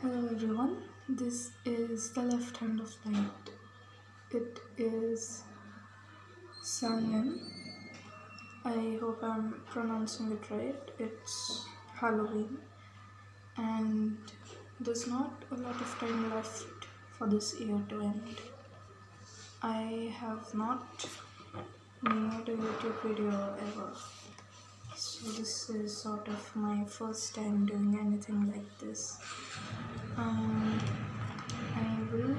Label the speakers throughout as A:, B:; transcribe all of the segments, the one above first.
A: Hello everyone, this is the left hand of light. It is Sanyan. I hope I'm pronouncing it right. It's Halloween, and there's not a lot of time left for this year to end. I have not made a YouTube video ever, so this is sort of my first time doing anything like this. I will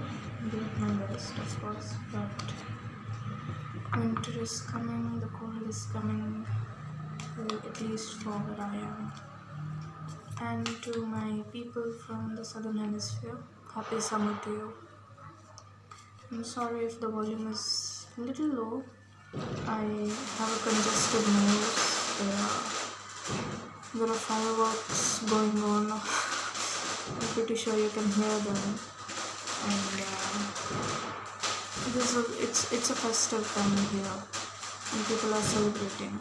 A: do my best, of course, but winter is coming, the cold is coming, well, at least for where I am. And to my people from the southern hemisphere, happy summer to you. I'm sorry if the volume is a little low. I have a congested nose. There are fireworks going on. I'm pretty sure you can hear them. And it's a festive time here, and people are celebrating.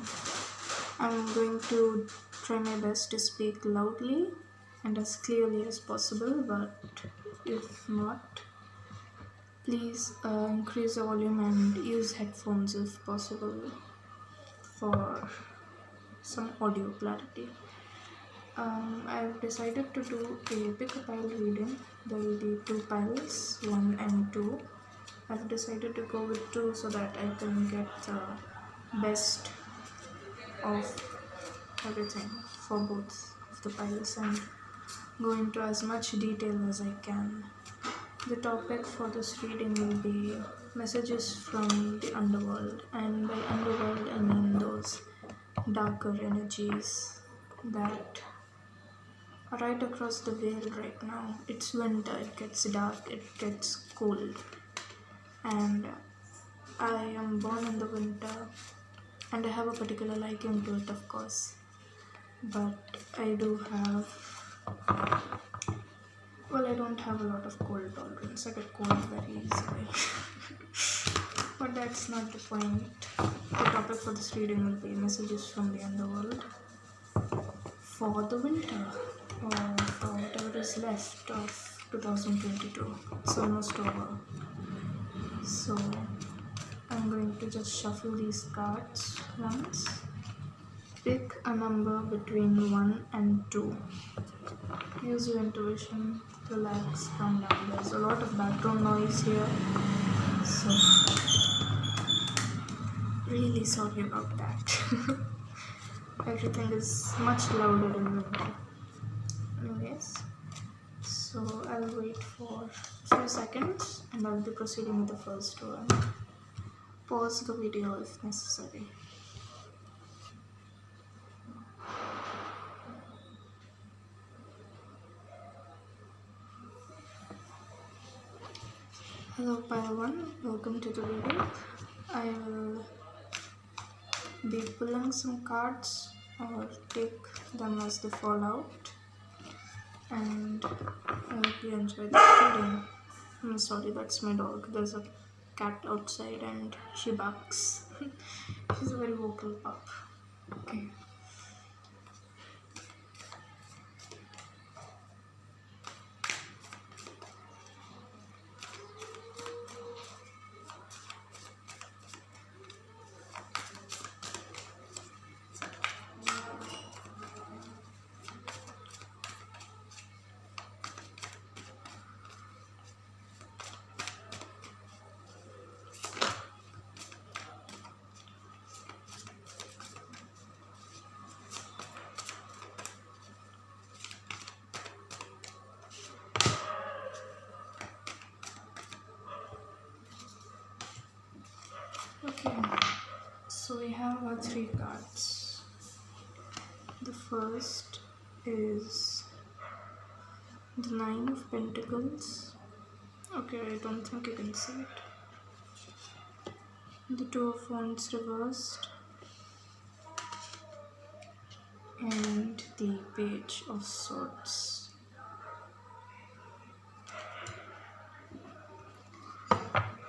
A: I'm going to try my best to speak loudly and as clearly as possible, but if not, please increase the volume and use headphones if possible for some audio clarity. I've decided to do a pick a pile reading. There will be 2 piles, 1 and 2. I've decided to go with 2 so that I can get the best of everything for both of the piles and go into as much detail as I can. The topic for this reading will be messages from the underworld, and by underworld I mean those darker energies that are right across the veil right now. It's winter, it gets dark, it gets cold, and I am born in the winter and I have a particular liking to it, of course, but I don't have a lot of cold tolerance. I get cold very easily. But that's not the point. The topic for this reading will be messages from the underworld for the winter, or for whatever is left of 2022. It's almost over. So I'm going to just shuffle these cards once. Pick a number between 1 and 2. Use your intuition, relax, calm down. There's a lot of background noise here, so really sorry about that. Everything is much louder in winter. Anyways, so I'll wait for a few seconds and I'll be proceeding with the first one. Pause the video if necessary. Hello pile 1, welcome to the video. I will be pulling some cards or take them as they fall out, and I hope you enjoy this reading. I'm sorry, that's my dog. There's a cat outside and she barks. She's a very vocal pup. Okay. Okay, so we have our 3 cards. The first is the 9 of Pentacles. Okay, I don't think you can see it. The 2 of Wands reversed, and the Page of Swords.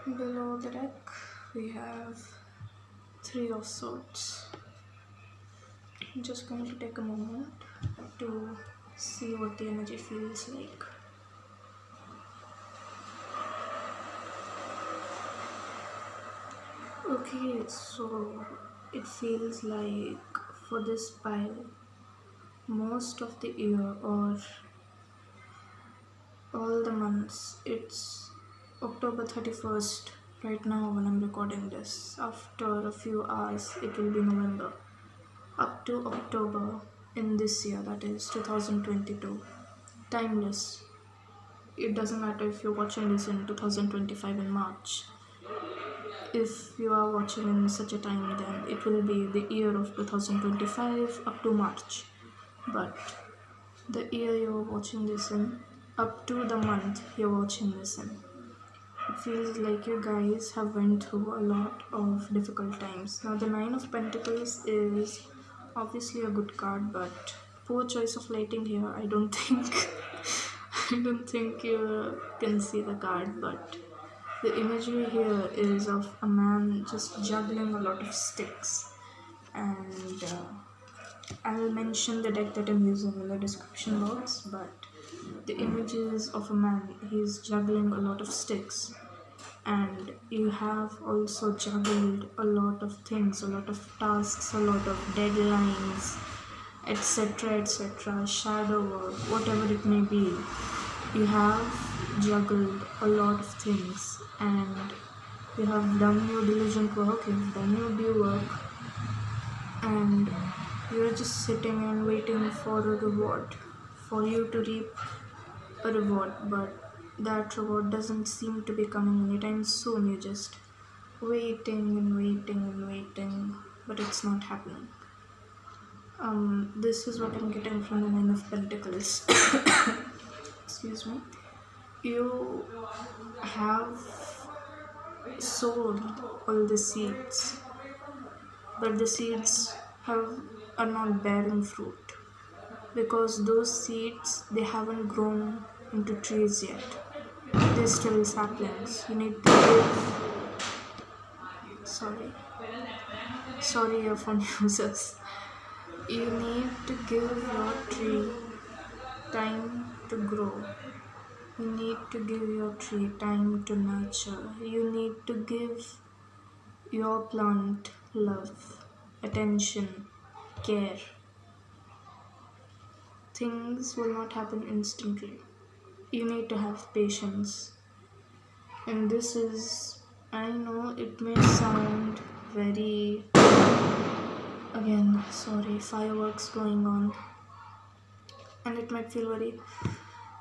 A: Below the deck we have 3 of Swords. I'm just going to take a moment to see what the energy feels like. Okay, so it feels like for this pile, most of the year or all the months, it's October 31st right now when I'm recording this. After a few hours, it will be November. Up to October in this year, that is 2022. Timeless. It doesn't matter if you're watching this in 2025 in March. If you are watching in such a time, then it will be the year of 2025 up to March. But the year you're watching this in, up to the month you're watching this in, it feels like you guys have went through a lot of difficult times. Now the Nine of Pentacles is obviously a good card, but poor choice of lighting here. I don't think I don't think you can see the card, but the imagery here is of a man just juggling a lot of sticks, and I will mention the deck that I'm using in the description box. But the image is of a man, he's juggling a lot of sticks, and you have also juggled a lot of things, a lot of tasks, a lot of deadlines, etc., etc., shadow work, whatever it may be. You have juggled a lot of things, and you have done your diligent work, you've done your due work, and you're just sitting and waiting for a reward, for you to reap a reward, but that reward doesn't seem to be coming anytime soon. You're just waiting and waiting and waiting, but it's not happening. This is what I'm getting from the Nine of Pentacles. Excuse me. You have sown all the seeds, but the seeds are not bearing fruit because those seeds, they haven't grown into trees yet. They're still saplings. You need to give, sorry earphone users. You need to give your tree time to grow. You need to give your tree time to nurture. You need to give your plant love, attention, care. Things will not happen instantly. You need to have patience. And this is, I know it may sound very, again, sorry, fireworks going on. And it might feel very,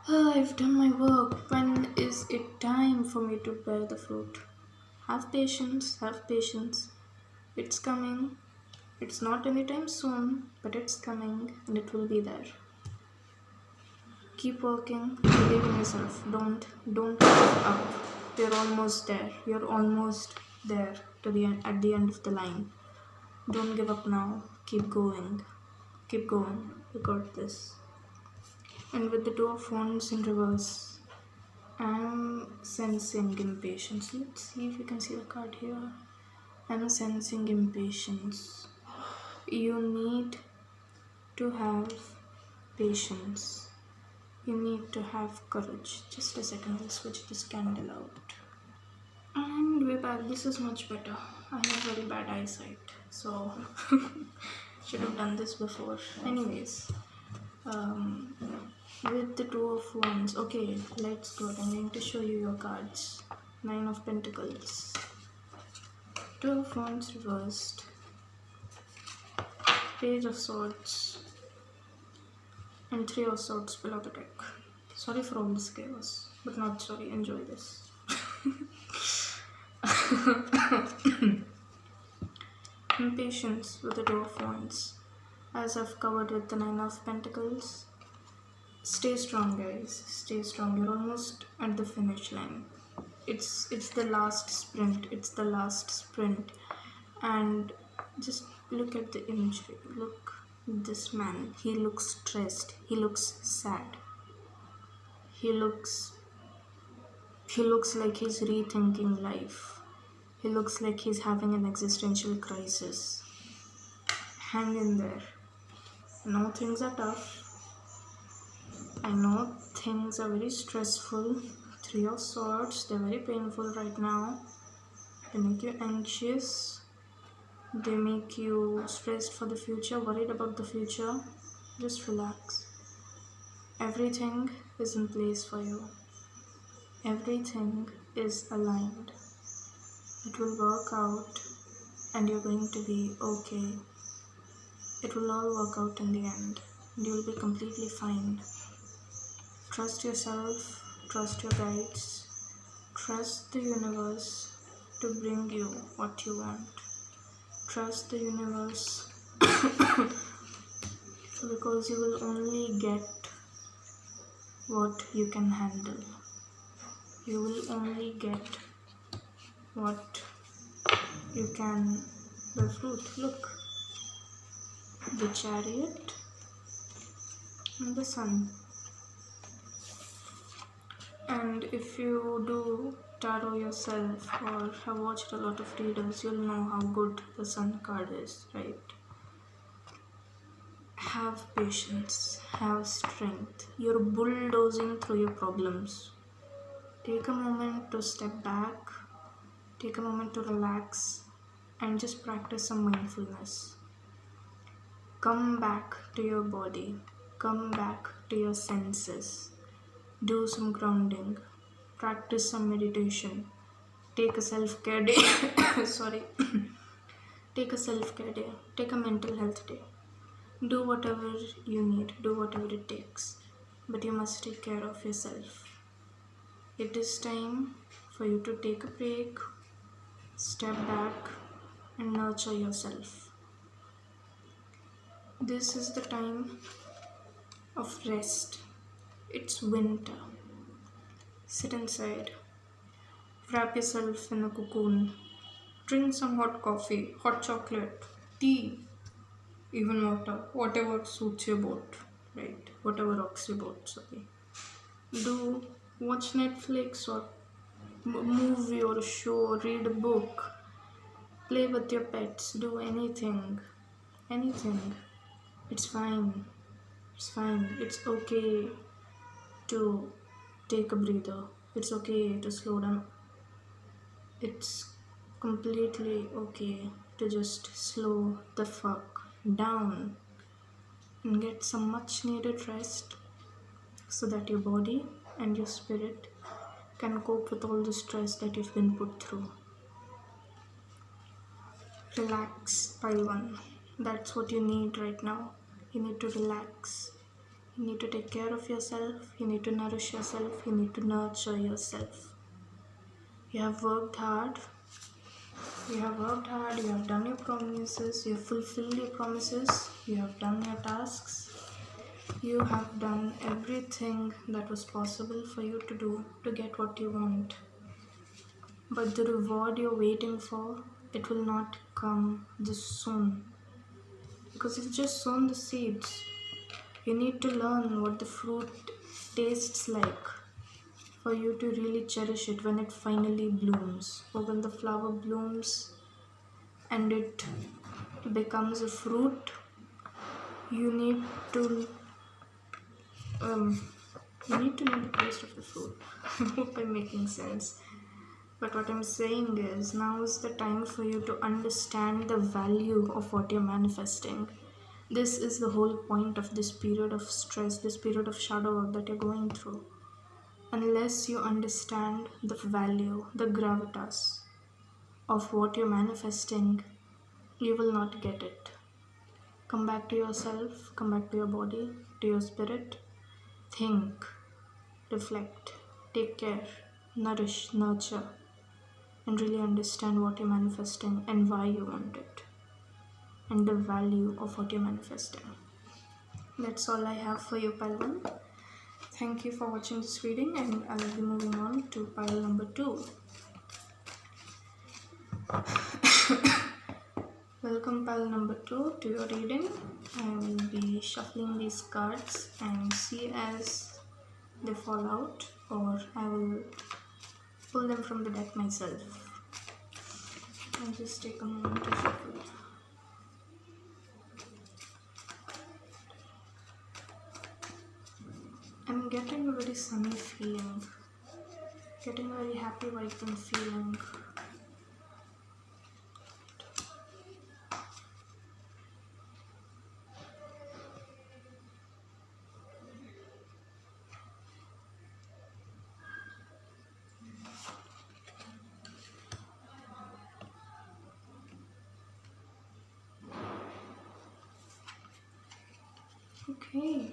A: I've done my work. When is it time for me to bear the fruit? Have patience, have patience. It's coming. It's not anytime soon, but it's coming and it will be there. Keep working, believe in yourself. Don't give up. You're almost there. You're almost there to the end, at the end of the line. Don't give up now. Keep going. Keep going. You got this. And with the Two of Wands in reverse, I'm sensing impatience. Let's see if you can see the card here. I'm sensing impatience. You need to have patience. You need to have courage. Just a second, I'll switch this candle out. And we're back. This is much better. I have very bad eyesight, so should have done this before. Anyways, with the Two of Wands, okay, let's go. I'm going to show you your cards. Nine of Pentacles, Two of Wands reversed, Page of Swords, and Three of Swords below the deck. Sorry for all this chaos, but not sorry. Enjoy this. Impatience with the Two of Wands. As I've covered with the Nine of Pentacles, stay strong, guys. Stay strong. You're almost at the finish line. It's the last sprint. It's the last sprint. And just look at the imagery. Look, this man. He looks stressed. He looks sad. He looks like he's rethinking life. He looks like he's having an existential crisis. Hang in there. I know things are tough. I know things are very stressful. Three of Swords, they're very painful right now. They make you anxious. They make you stressed for the future, worried about the future. Just relax. Everything is in place for you. Everything is aligned. It will work out and you're going to be okay. It will all work out in the end. And you'll be completely fine. Trust yourself, trust your guides, trust the universe to bring you what you want. Trust the universe because you will only get what you can handle. You will only get what you can. The fruit, look, the chariot and the sun. And if you do tarot yourself or have watched a lot of readers, you'll know how good the sun card is, right? Have patience, have strength. You're bulldozing through your problems. Take a moment to step back, take a moment to relax, and just practice some mindfulness. Come back to your body, come back to your senses. Do some grounding, practice some meditation, take a self-care day. Sorry. Take a self-care day, take a mental health day. Do whatever you need, do whatever it takes, but you must take care of yourself. It is time for you to take a break, step back, and nurture yourself. This is the time of rest. It's winter. Sit inside, wrap yourself in a cocoon, drink some hot coffee, hot chocolate, tea, even water, whatever suits your boat, right? Whatever rocks your boat, sorry. Do watch Netflix or movie or show, read a book, play with your pets, do anything. It's fine. It's fine. It's okay to take a breather. It's okay to slow down. It's completely okay to just slow the fuck down and get some much needed rest so that your body and your spirit can cope with all the stress that you've been put through. Relax, pile 1. That's what you need right now. You need to relax. You need to take care of yourself. You need to nourish yourself. You need to nurture yourself. You have worked hard. You have done your promises, you have fulfilled your promises, you have done your tasks, you have done everything that was possible for you to do to get what you want. But the reward you're waiting for, it will not come this soon. Because you've just sown the seeds. You need to learn what the fruit tastes like for you to really cherish it when it finally blooms, or when the flower blooms and it becomes a fruit. You need to know the taste of the fruit. I hope I'm making sense. But what I'm saying is, now is the time for you to understand the value of what you're manifesting. This is the whole point of this period of stress, this period of shadow work that you're going through. Unless you understand the value, the gravitas of what you're manifesting, you will not get it. Come back to yourself, come back to your body, to your spirit. Think, reflect, take care, nourish, nurture, and really understand what you're manifesting and why you want it, and the value of what you're manifesting. That's all I have for you, pile 1. Thank you for watching this reading, and I will be moving on to pile number 2. Welcome, pile number 2, to your reading. I will be shuffling these cards and see as they fall out, or I will pull them from the deck myself. I'll just take a moment to shuffle. I'm getting a very sunny feeling, getting a very happy, vibrant feeling. Okay.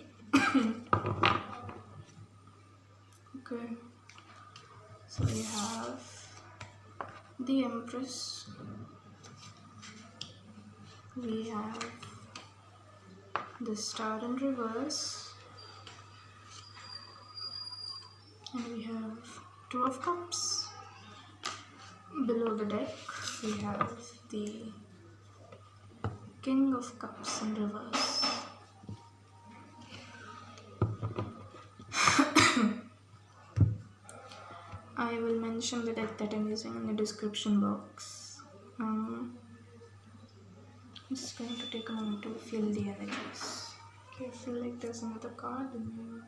A: Okay. So we have the Empress. We have the Star in reverse. And we have Two of Cups. Below the deck, we have the King of Cups in reverse. I will mention the deck that I'm using in the description box. I'm just going to take a moment to feel the energies. Okay, I feel like there's another card in here.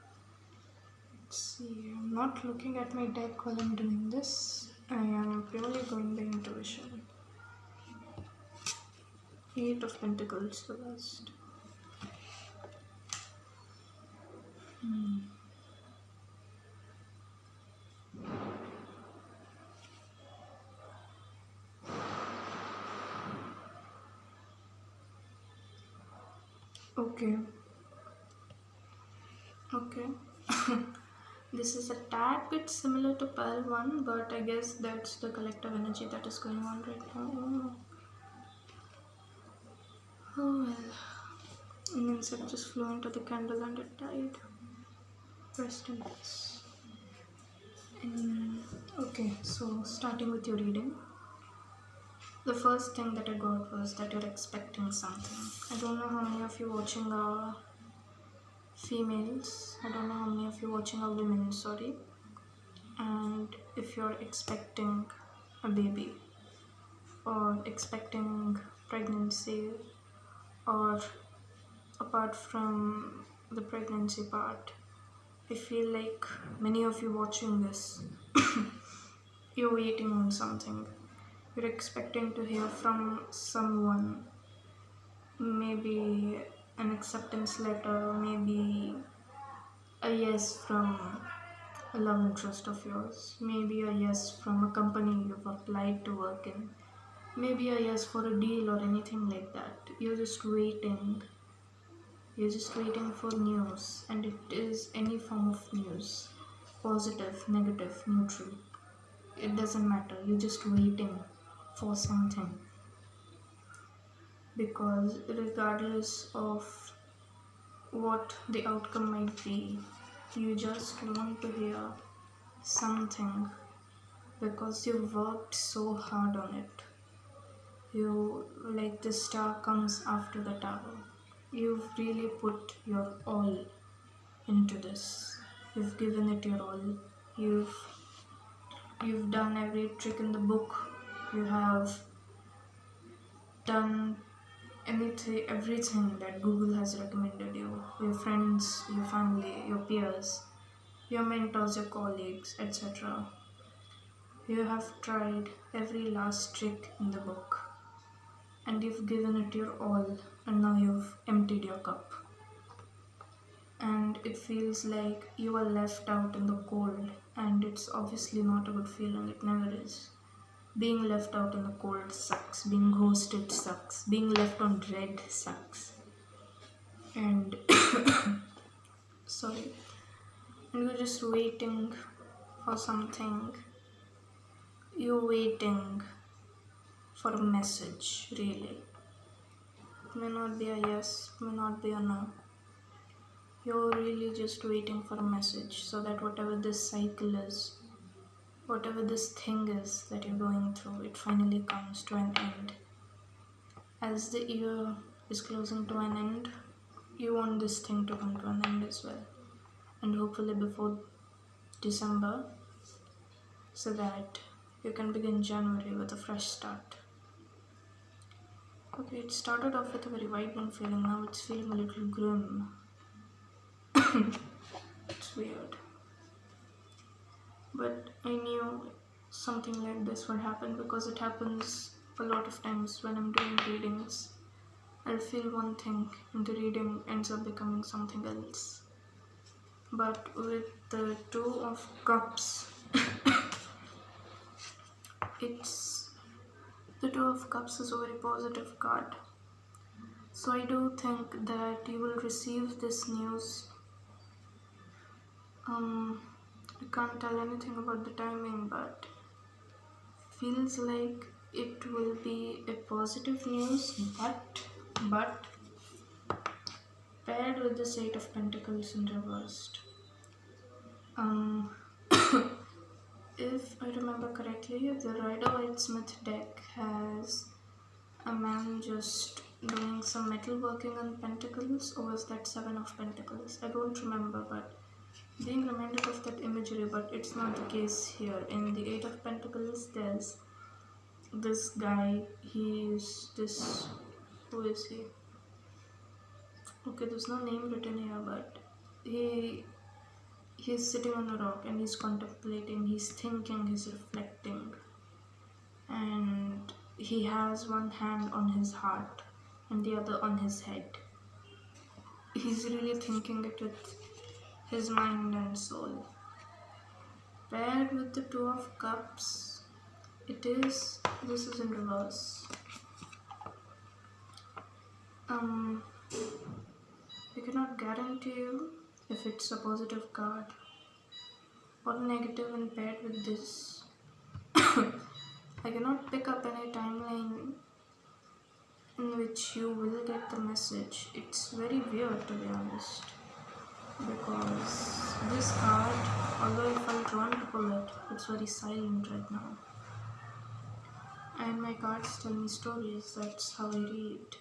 A: Let's see, I'm not looking at my deck while I'm doing this. I am purely going by intuition. Eight of Pentacles reversed. Okay. This is a tad bit similar to Pearl 1, but I guess that's the collective energy that is going on right now. Oh well. And then it just flew into the candle and it died. Rest in peace. Okay, so starting with your reading. The first thing that I got was that you're expecting something. I don't know how many of you watching are females. I don't know how many of you watching are women, sorry. And if you're expecting a baby or expecting pregnancy, or apart from the pregnancy part, I feel like many of you watching this, you're waiting on something. You're expecting to hear from someone, maybe an acceptance letter, maybe a yes from a love interest of yours, maybe a yes from a company you've applied to work in, maybe a yes for a deal or anything like that. You're just waiting. You're just waiting for news, and it is any form of news, positive, negative, neutral. It doesn't matter. You're just waiting for something, because regardless of what the outcome might be, you just want to hear something because you worked so hard on it. You, like the star comes after the tower. You've really put your all into this. You've given it your all. You've done every trick in the book. You have done everything that Google has recommended you. Your friends, your family, your peers, your mentors, your colleagues, etc. You have tried every last trick in the book, and you've given it your all, and now you've emptied your cup. And it feels like you are left out in the cold, and it's obviously not a good feeling. It never is. Being left out in the cold sucks. Being ghosted sucks. Being left on red sucks. And sorry. And you're just waiting for something. You're waiting for a message, really. It may not be a yes, it may not be a no. You're really just waiting for a message, so that whatever this cycle is, whatever this thing is that you're going through, it finally comes to an end. As the year is closing to an end, you want this thing to come to an end as well. And hopefully before December, so that you can begin January with a fresh start. Okay, it started off with a very vibrant feeling, now it's feeling a little grim. It's weird. But I knew something like this would happen, because it happens a lot of times when I'm doing readings. I'll feel one thing and the reading ends up becoming something else. But with the Two of Cups, the Two of Cups is a very positive card. So I do think that you will receive this news. I can't tell anything about the timing, but feels like it will be a positive news, but paired with the Eight of Pentacles in reversed. Um, if I remember correctly, the Rider-Waite-Smith deck has a man just doing some metalworking on Pentacles, or was that Seven of Pentacles? I don't remember, but being reminded of that imagery, but it's not the case here. In the Eight of Pentacles, there's this guy. He's this. Who is he? Okay, there's no name written here, but he's sitting on a rock and he's contemplating, he's thinking, he's reflecting, and he has one hand on his heart and the other on his head. He's really thinking it with his mind and soul. Paired with the Two of Cups, this is in reverse. I cannot guarantee you if it's a positive card or negative, and paired with this. I cannot pick up any timeline in which you will get the message. It's very weird, to be honest, because this card, although I felt drawn to pull it, it's very silent right now. And my cards tell me stories, that's how I read.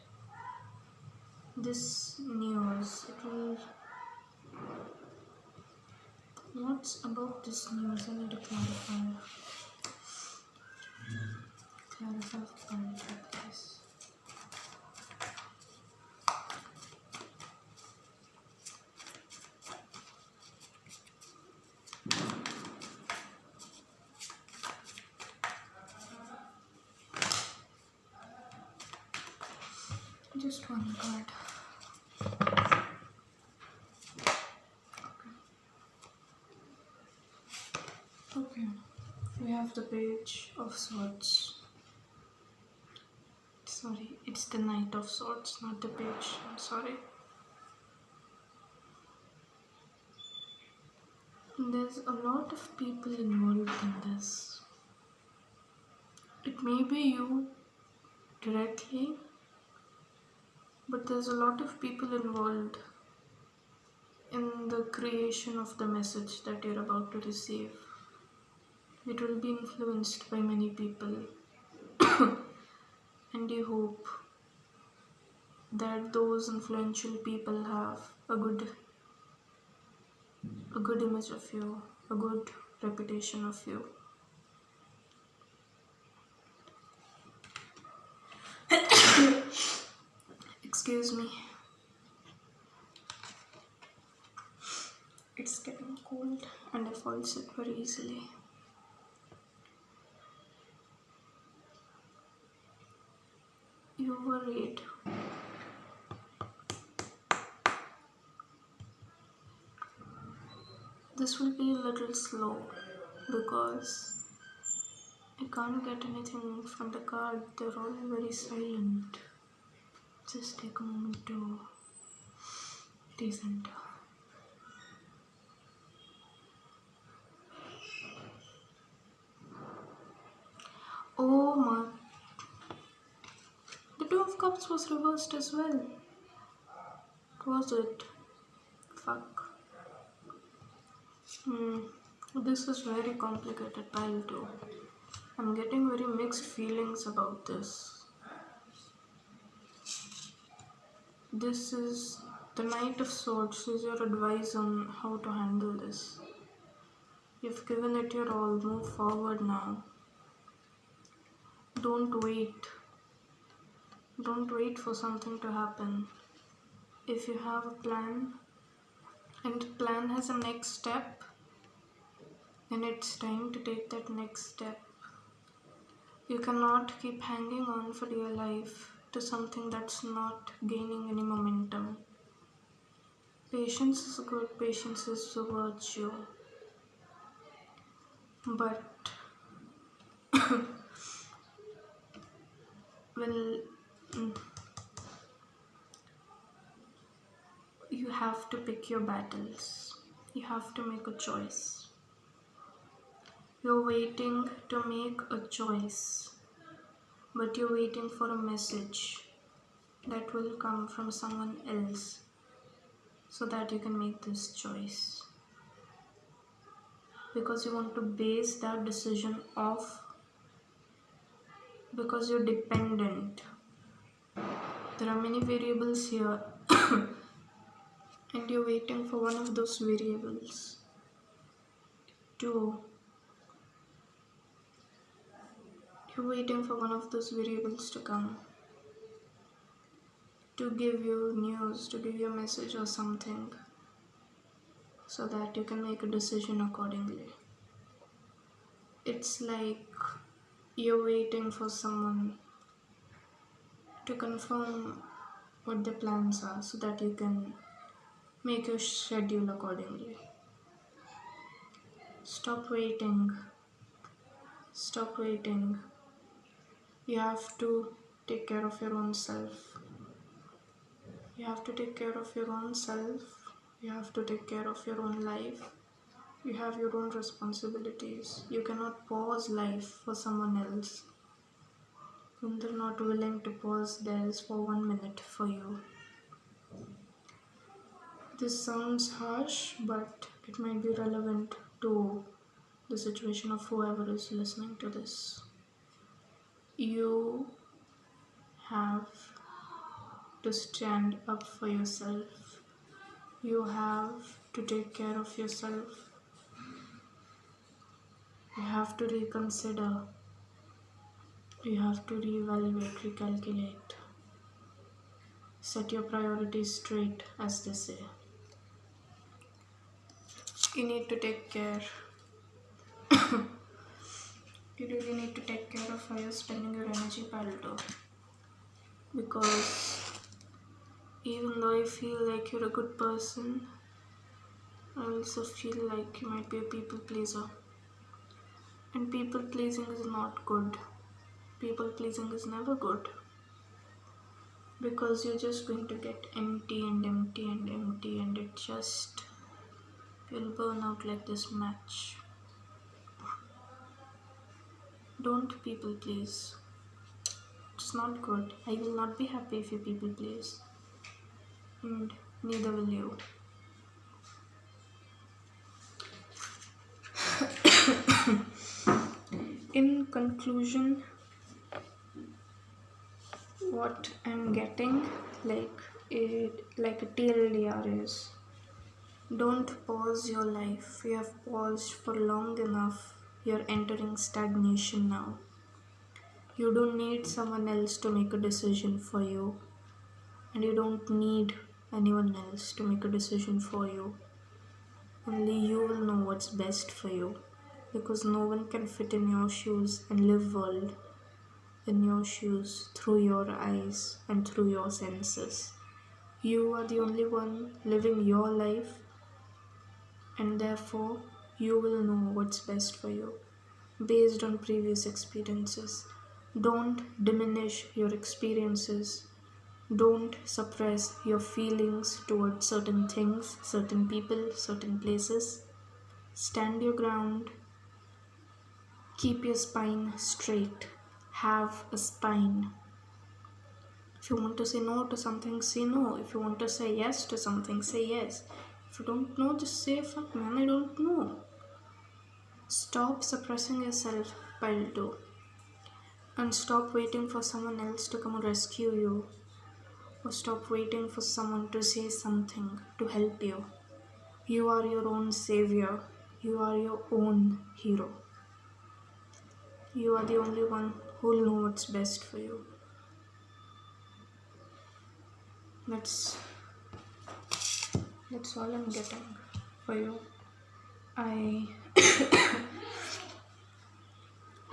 A: This news, what's about this news? I need to clarify please. Just one card. Okay. We have the Page of Swords. Sorry, it's the Knight of Swords, not the Page. I'm sorry. There's a lot of people involved in this. It may be you directly, but there's a lot of people involved in the creation of the message that you're about to receive. It will be influenced by many people. And you hope that those influential people have a good image of you, a good reputation of you. Excuse me. It's getting cold and I fall sick very easily. You worried. This will be a little slow because I can't get anything from the card. They're all very silent. Just take a moment to decenter. Oh my. The Two of Cups was reversed as well. Was it? Fuck. This is very complicated pile too. I'm getting very mixed feelings about this. This is the Knight of Swords. Is your advice on how to handle this. You've given it your all. Move forward now. Don't wait. Don't wait for something to happen. If you have a plan and the plan has a next step, then it's time to take that next step. You cannot keep hanging on for dear life to something that's not gaining any momentum. Patience is good, patience is a virtue. But have to pick your battles. You have to make a choice. You're waiting to make a choice, but you're waiting for a message that will come from someone else so that you can make this choice. Because you want to base that decision off, because you're dependent. There are many variables here, and you're waiting for one of those variables to you're waiting for one of those variables to come, to give you news, to give you a message or something, so that you can make a decision accordingly. It's like you're waiting for someone to confirm what their plans are so that you can make your schedule accordingly. Stop waiting. Stop waiting. You have to take care of your own self. You have to take care of your own self. You have to take care of your own life. You have your own responsibilities. You cannot pause life for someone else when they're not willing to pause theirs for 1 minute for you. This sounds harsh, but it might be relevant to the situation of whoever is listening to this. You have to stand up for yourself. You have to take care of yourself. You have to reconsider. You have to reevaluate, recalculate. Set your priorities straight, as they say. You need to take care. You really need to take care of how you're spending your energy, Palto. Because even though I feel like you're a good person, I also feel like you might be a people pleaser. And people pleasing is not good. People pleasing is never good. Because you're just going to get empty and empty and empty, and it just will burn out like this match. Don't people please. It's not good. I will not be happy if you people please. And neither will you. In conclusion, what I'm getting like a TLDR is, don't pause your life. You have paused for long enough. You're entering stagnation now. You don't need someone else to make a decision for you, and you don't need anyone else to make a decision for you. Only you will know what's best for you, because no one can fit in your shoes and live world in your shoes through your eyes and through your senses. You are the only one living your life, and therefore you will know what's best for you based on previous experiences. Don't diminish your experiences. Don't suppress your feelings towards certain things, certain people, certain places. Stand your ground. Keep your spine straight. Have a spine. If you want to say no to something, say no. If you want to say yes to something, say yes. If you don't know, just say, fuck man, I don't know. Stop suppressing yourself, Paldo. And stop waiting for someone else to come and rescue you. Or stop waiting for someone to say something to help you. You are your own savior. You are your own hero. You are the only one who will know what's best for you. That's all I'm getting for you.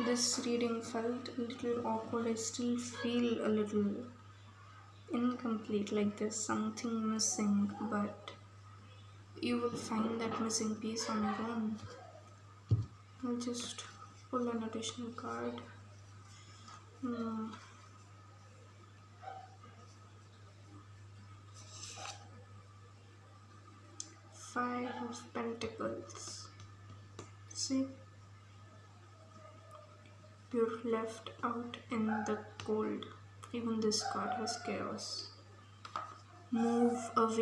A: This reading felt a little awkward. I still feel a little incomplete, like there's something missing, but you will find that missing piece on your own. I'll just pull an additional card. Five of Pentacles. See, you're left out in the cold. Even this card has chaos. Move away